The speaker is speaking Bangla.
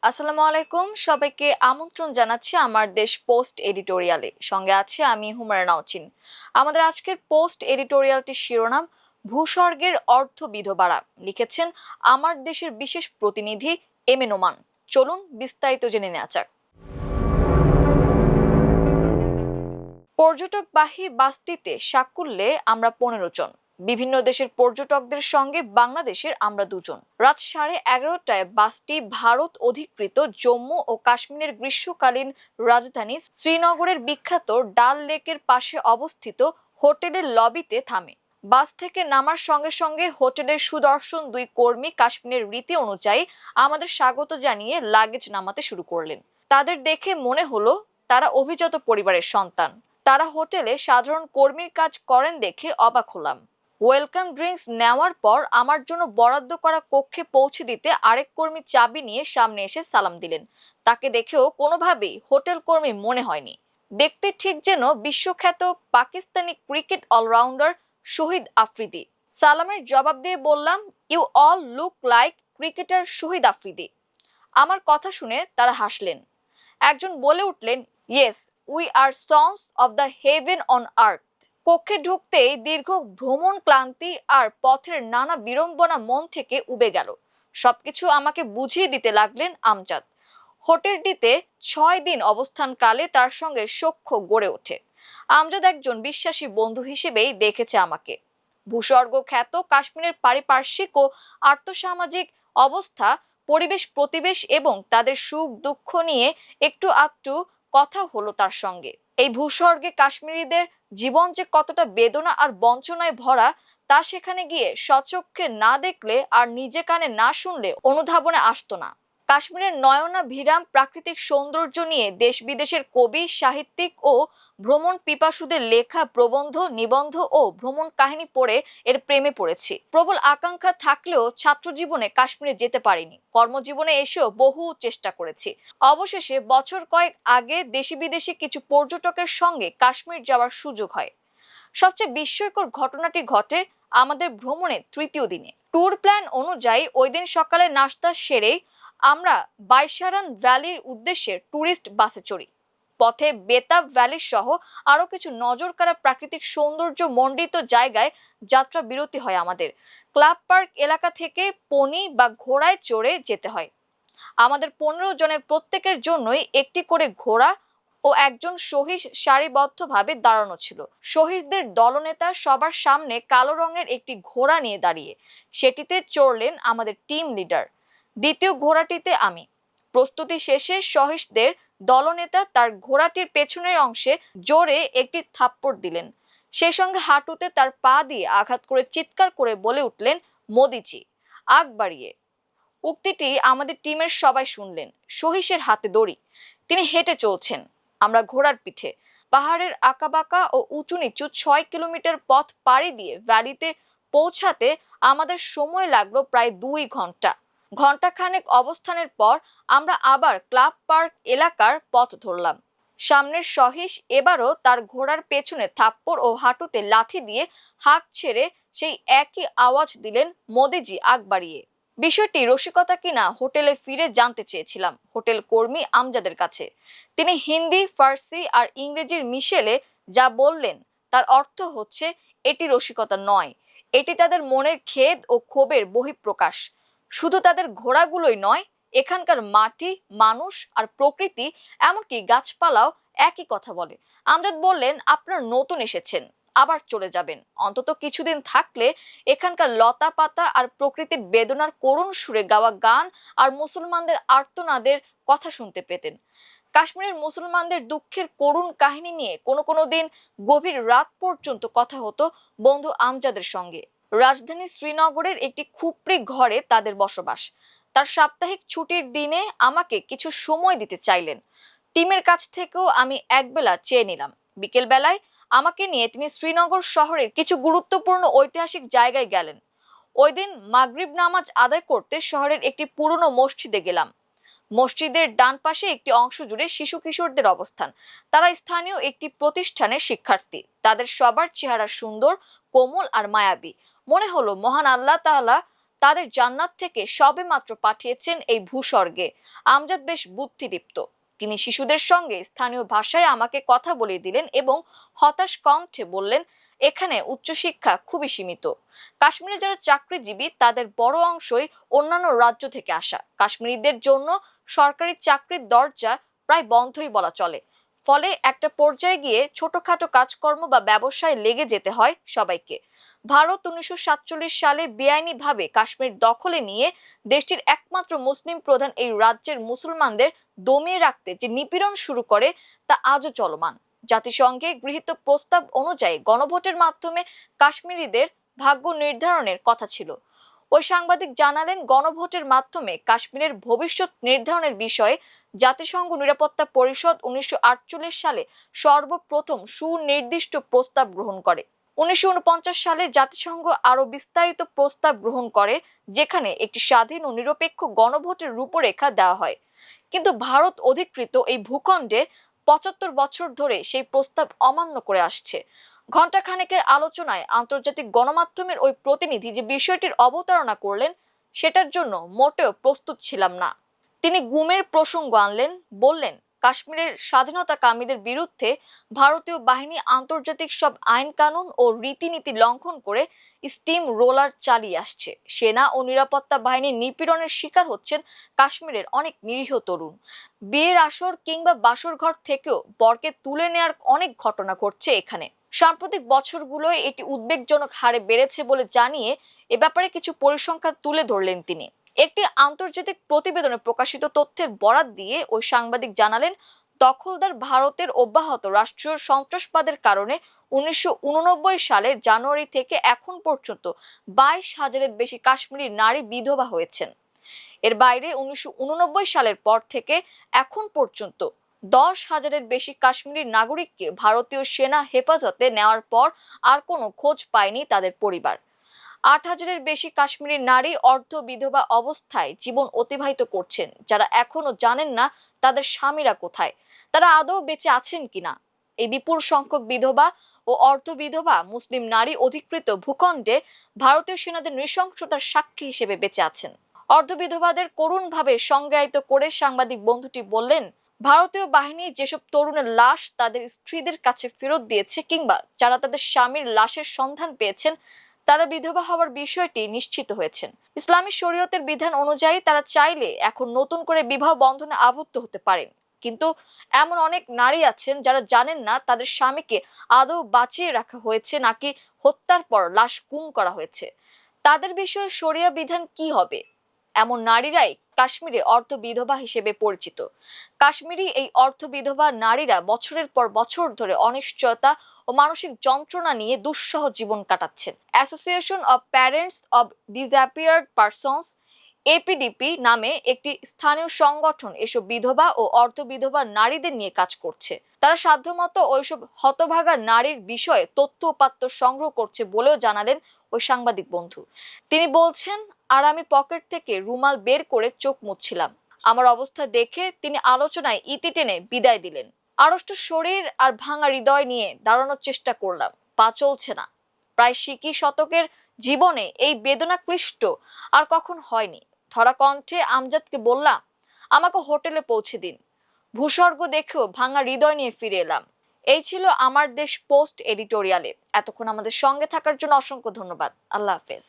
আসসালামু আলাইকুম, সবাইকে আমন্ত্রণ জানাচ্ছি আমার দেশ পোস্ট এডিটোরিয়ালে। সঙ্গে আছে আমি হুমায়রা নাওচিন। আমাদের আজকের পোস্ট এডিটোরিয়ালটির শিরোনাম ভূস্বর্গের অর্ধ বিধবারা। লিখেছেন আমার দেশের বিশেষ প্রতিনিধি এম এ নোমান। চলুন বিস্তারিত জেনে নেওয়া যাক। পর্যটকবাহী বাসটিতে সাকুল্যে আমরা 15 জন। বিভিন্ন দেশের পর্যটকদের সঙ্গে বাংলাদেশের আমরা 2 জন। রাত 11:30টায় বাসটি ভারত অধিকৃত জম্মু ও কাশ্মীরের গ্রীষ্মকালীন রাজধানী শ্রীনগরের বিখ্যাত ডাল লেকের পাশে অবস্থিত হোটেলের লবিতে থামে। বাস থেকে নামার সঙ্গে সঙ্গে হোটেলের সুদর্শন 2 কর্মী কাশ্মীরের রীতি অনুযায়ী আমাদের স্বাগত জানিয়ে লাগেজ নামাতে শুরু করলেন। তাদের দেখে মনে হলো তারা অভিজাত পরিবারের সন্তান। তারা হোটেলে সাধারণ কর্মীর কাজ করেন দেখে অবাক হলাম। ওয়েলকাম ড্রিঙ্কস নেওয়ার পর আমার জন্য বরাদ্দ করা কক্ষে পৌঁছে দিতে আরেক কর্মী চাবি নিয়ে সামনে এসে সালাম দিলেন। তাকে দেখেও কোনোভাবেই হোটেল কর্মী মনে হয়নি। দেখতে ঠিক যেন বিশ্বখ্যাত পাকিস্তানি ক্রিকেট অলরাউন্ডার শহীদ আফ্রিদি। সালামের জবাব দিয়ে বললাম, you all look like cricketer Shahid Afridi. আমার কথা শুনে তারা হাসলেন। একজন বলে উঠলেন, yes, we are sons of the heaven on earth. কক্ষে ঢুকতেই দীর্ঘ ভ্রমণ ক্লান্তি আর পথের নানা বিড়ম্বনা মন থেকে উবে গেল। সবকিছু আমাকে বুঝিয়ে দিতে লাগলেন আমজাদ। হোটেলটিতে 6 দিন অবস্থানকালে তার সঙ্গে সখ্য গড়ে ওঠে। আমজাদ একজন বিশ্বাসী বন্ধু হিসেবেই দেখেছে আমাকে। ভূস্বর্গ খ্যাত কাশ্মীরের পারিপার্শ্বিক ও আর্থসামাজিক অবস্থা, পরিবেশ প্রতিবেশ এবং তাদের সুখ দুঃখ নিয়ে একটু আধটু কথা হলো তার সঙ্গে। এই ভূস্বর্গে কাশ্মীরিদের জীবন যে কতটা বেদনা আর বঞ্চনায় ভরা, তা সেখানে গিয়ে স্বচক্ষে না দেখলে আর নিজে কানে না শুনলে অনুধাবনে আসতো না। কাশ্মীরের নয়নাভিরাম প্রাকৃতিক সৌন্দর্য নিয়ে দেশ বিদেশের কবি, সাহিত্যিক ও ভ্রমণ পিপাসুদের লেখা প্রবন্ধ, নিবন্ধ ও ভ্রমণ কাহিনী পড়ে এর প্রেমে পড়েছি। প্রবল আকাঙ্ক্ষা থাকলেও ছাত্র জীবনে কাশ্মীরে যেতে পারিনি। কর্মজীবনে এসেও বহু চেষ্টা করেছি। অবশেষে বছর কয়েক আগে দেশি বিদেশি কিছু পর্যটকের সঙ্গে কাশ্মীর যাওয়ার সুযোগ হয়। সবচেয়ে বিস্ময়কর ঘটনাটি ঘটে আমাদের ভ্রমণের তৃতীয় দিনে। ট্যুর প্ল্যান অনুযায়ী ওই দিন সকালে নাস্তা সেরেই আমরা বাইশারান ভ্যালির উদ্দেশ্যে ট্যুরিস্ট বাসে চড়ি। পথে বেতাব ভ্যালি সহ আরো কিছু নজরকাড়া প্রাকৃতিক সৌন্দর্য মণ্ডিত জায়গায় যাত্রা বিরতি হয় আমাদের। ক্লাব পার্ক এলাকা থেকে পনি বা ঘোড়ায় চড়ে যেতে হয়। আমাদের 15 জনের প্রত্যেকের জন্যই একটি করে ঘোড়া ও একজন সহিস সারিবদ্ধভাবে দাঁড়ানো ছিল। শহীদদের দলনেতা সবার সামনে কালো রঙের একটি ঘোড়া নিয়ে দাঁড়িয়ে। সেটিতে চড়লেন আমাদের টিম লিডার। দ্বিতীয় ঘোড়াটিতে আমি। প্রস্তুতি শেষে শহীদদের দলনেতা তার ঘোড়াটির পেছনের অংশে জোরে একটি থাপ্পড় দিলেন। সেই সঙ্গে হাঁটুতে তার পা দিয়ে আঘাত করে চিৎকার করে বলে উঠলেন, মোদিজি, আগ বাড়িয়ে। উক্তিটি আমাদের টিমের সবাই শুনলেন। সহিসের হাতে দড়ি, তিনি হেঁটে চলছেন, আমরা ঘোড়ার পিঠে। পাহাড়ের আঁকাবাঁকা ও উঁচু নিচু 6 কিলোমিটার পথ পাড়ি দিয়ে ভ্যালিতে পৌঁছাতে আমাদের সময় লাগলো প্রায় 2 ঘন্টা। ঘন্টাখানেক অবস্থানের পর আমরা আবার ক্লাব পার্ক এলাকার পথ ধরলাম। সামনের সহিস এবারও তার ঘোড়ার পেছনে থাপ্পড় ও হাঁটুতে লাথি দিয়ে হাঁক ছেড়ে সেই একই আওয়াজ দিলেন, মোদিজি, আগ বাড়িয়ে। বিষয়টি রসিকতা কিনা হোটেলে ফিরে জানতে চেয়েছিলাম হোটেল কর্মী আমজাদের কাছে। তিনি হিন্দি, ফার্সি আর ইংরেজির মিশেলে যা বললেন তার অর্থ হচ্ছে, এটি রসিকতা নয়, এটি তাদের মনের খেদ ও ক্ষোভের বহিঃপ্রকাশ। শুধু তাদের ঘোড়াগুলোই নয়, এখানকার মাটি, মানুষ আর প্রকৃতি, এমনকি গাছপালাও একই কথা বলে। আমজাদ বললেন, আপনারা নতুন এসেছেন, আবার চলে যাবেন। অন্তত কিছুদিন থাকলে এখানকার লতা পাতা আর প্রকৃতির বেদনার করুণ সুরে গাওয়া গান আর মুসলমানদের আর্তনাদের কথা শুনতে পেতেন। কাশ্মীরের মুসলমানদের দুঃখের করুণ কাহিনী নিয়ে কোনো দিন গভীর রাত পর্যন্ত কথা হতো বন্ধু আমজাদের সঙ্গে। রাজধানী শ্রীনগরের একটি খুপড়ি ঘরে তাদের বসবাস। তার সাপ্তাহিক ছুটির দিনে আমাকে কিছু সময় দিতে চাইলেন। টিমের কাছ থেকেও আমি একবেলা চেয়ে নিলাম। বিকেল বেলায় আমাকে নিয়ে তিনি শ্রীনগর শহরের কিছু গুরুত্বপূর্ণ ঐতিহাসিক জায়গায় গেলেন। ওই দিন মাগরিব নামাজ আদায় করতে শহরের একটি পুরনো মসজিদে গেলাম। মসজিদের ডান পাশে একটি অংশ জুড়ে শিশু কিশোরদের অবস্থান। তারা স্থানীয় একটি প্রতিষ্ঠানের শিক্ষার্থী। তাদের সবার চেহারা সুন্দর, কোমল আর মায়াবী। মনে হলো মহান আল্লাহ তাআলা তাদের জান্নাত থেকে সবেমাত্র পাঠিয়েছেন এই ভূস্বর্গে। আমজাদ বেশ বুদ্ধিদীপ্ত। তিনি শিশুদের সঙ্গে স্থানীয় ভাষায় আমাকে কথা বলিয়ে দিলেন এবং হতাশ কণ্ঠে বললেন, এখানে উচ্চশিক্ষা খুবই সীমিত। কাশ্মীরে যারা চাকরিজীবী তাদের বড় অংশই অন্যান্য রাজ্য থেকে আসা। কাশ্মীরিদের জন্য সরকারি চাকরির দরজা প্রায় বন্ধই বলা চলে। ফলে একটা পর্যায়ে গিয়ে ছোটখাটো কাজকর্ম বা ব্যবসায় লেগে যেতে হয় সবাইকে। ভারত 1947 সালে বেআইনিভাবে কাশ্মীর দখলে নিয়ে দেশটির একমাত্র মুসলিম প্রধান এই রাজ্যের মুসলমানদের দমিয়ে রাখতে যে নিপীড়ন শুরু করে তা আজও চলমান। জাতিসংঘে গৃহীত প্রস্তাব অনুযায়ী গণভোটের মাধ্যমে কাশ্মীরিদের ভাগ্য নির্ধারণের কথা ছিল। ওই সাংবাদিক জানালেন, গণভোটের মাধ্যমে কাশ্মীরের ভবিষ্যৎ নির্ধারণের বিষয়ে জাতিসংঘ নিরাপত্তা পরিষদ 1948 সালে সর্বপ্রথম সুনির্দিষ্ট প্রস্তাব গ্রহণ করে। 1949 সালে জাতিসংঘ আরো বিস্তারিত প্রস্তাব গ্রহণ করে, যেখানে একটি স্বাধীন ও নিরপেক্ষ গণভোটের রূপরেখা দেওয়া হয়। কিন্তু ভারত অধিকৃত এই ভূখণ্ডে 75 বছর ধরে সেই প্রস্তাব অমান্য করে আসছে। ঘণ্টাখানেকের আলোচনায় আন্তর্জাতিক গণমাধ্যমের ওই প্রতিনিধি যে বিষয়টির অবতারণা করলেন, সেটার জন্য মোটেও প্রস্তুত ছিলাম না। তিনি গুমের প্রসঙ্গ আনলেন, বললেন, কাশ্মীরের স্বাধীনতাকামীদের বিরুদ্ধে ভারতীয় বাহিনী আন্তর্জাতিক সব আইন কানুন ও রীতিনীতি লঙ্ঘন করে স্টিম রোলার চালিয়ে আসছে। সেনা ও নিরাপত্তা বাহিনীর নিপীড়নের শিকার হচ্ছেন কাশ্মীরের অনেক নিরীহ তরুণ। বিয়ের আসর কিংবা বাসর ঘর থেকেও বরকে তুলে নেয়ার অনেক ঘটনা ঘটছে এখানে। সাম্প্রতিক বছরগুলোয় এটি উদ্বেগজনক হারে বেড়েছে বলে জানিয়ে এ ব্যাপারে কিছু পরিসংখ্যান তুলে ধরলেন তিনি। একটি আন্তর্জাতিক প্রতিবেদনে প্রকাশিত তথ্যের বরাত দিয়ে ওই সাংবাদিক জানালেন, দখলদার ভারতের অব্যাহত রাষ্ট্রীয় সন্ত্রাসবাদের কারণে 1989 সালের জানুয়ারি থেকে এখন পর্যন্ত 22,000-এর বেশি কাশ্মীরি নারী বিধবা হয়েছেন। এর বাইরে 1989 সালের পর থেকে এখন পর্যন্ত 10,000-এর বেশি কাশ্মীরি নাগরিককে ভারতীয় সেনা হেফাজতে নেওয়ার পর আর কোনো খোঁজ পায়নি তাদের পরিবার। 8,000-এর বেশি কাশ্মীরি নারী অর্ধ বিধবা অবস্থায় জীবন অতিবাহিত করছেন, যারা এখনো জানেন না তাদের স্বামীরা কোথায়, তারা আদৌ বেঁচে আছেন কিনা। এই বিপুল সংখ্যক বিধবা ও অর্ধ বিধবা মুসলিম নারী অধিকৃত ভূখণ্ডে ভারতীয় সেনাদের নৃশংসতার সাক্ষী হিসেবে বেঁচে আছেন। অর্ধ বিধবাদের করুণভাবে সংজ্ঞায়িত করে সাংবাদিক বন্ধুটি বললেন, ভারতীয় বাহিনী যেসব তরুণের লাশ তাদের স্ত্রীদের কাছে ফেরত দিয়েছে কিংবা যারা তাদের স্বামীর লাশের সন্ধান পেয়েছেন, তারা বিধবা হওয়ার বিষয়টি নিশ্চিত হয়েছেন। ইসলামী শরীয়তের বিধান অনুযায়ী তারা চাইলে এখন নতুন করে বিবাহ বন্ধনে আবদ্ধ হতে পারেন। কিন্তু এমন অনেক নারী আছেন যারা জানেন না তাদের স্বামীকে আদৌ বাঁচিয়ে রাখা হয়েছে নাকি হত্যার পর লাশ গুম করা হয়েছে। তাদের বিষয়ে শরিয়া বিধান কি হবে? এমন নারীরাই কাশ্মীরে অর্ধ বিধবা হিসেবে পরিচিত। কাশ্মীরি এই অর্ধ বিধবা নারীরা বছরের পর বছর ধরে অনিশ্চয়তা ও মানসিক যন্ত্রণা নিয়ে দুঃসহ জীবন কাটাচ্ছেন। Association of parents of disappeared persons, APDP নামে একটি স্থানীয় সংগঠন এসব বিধবা ও অর্ধ বিধবা নারীদের নিয়ে কাজ করছে। তারা সাধ্যমতো ওইসব হতভাগা নারীর বিষয়ে তথ্য উপাত্ত সংগ্রহ করছে বলেও জানালেন ওই সাংবাদিক বন্ধু। তিনি বলছেন, আর আমি পকেট থেকে রুমাল বের করে চোখ মুছছিলাম। আমার অবস্থা দেখে তিনি আলোচনায় ইতি টেনে বিদায় দিলেন। আড়ষ্ট শরীর আর ভাঙা হৃদয় নিয়ে দাঁড়ানোর চেষ্টা করলাম, পা চলছে না। প্রায় শতকের জীবনে এই বেদনা ক্লিষ্ট আর কখন হয়নি। ধরা কণ্ঠে আমজাদকে বললাম, আমাকে হোটেলে পৌঁছে দিন। ভূস্বর্গ দেখেও ভাঙা হৃদয় নিয়ে ফিরে এলাম। এই ছিল আমার দেশ পোস্ট এডিটোরিয়ালে। এতক্ষণ আমাদের সঙ্গে থাকার জন্য অসংখ্য ধন্যবাদ। আল্লাহ হাফেজ।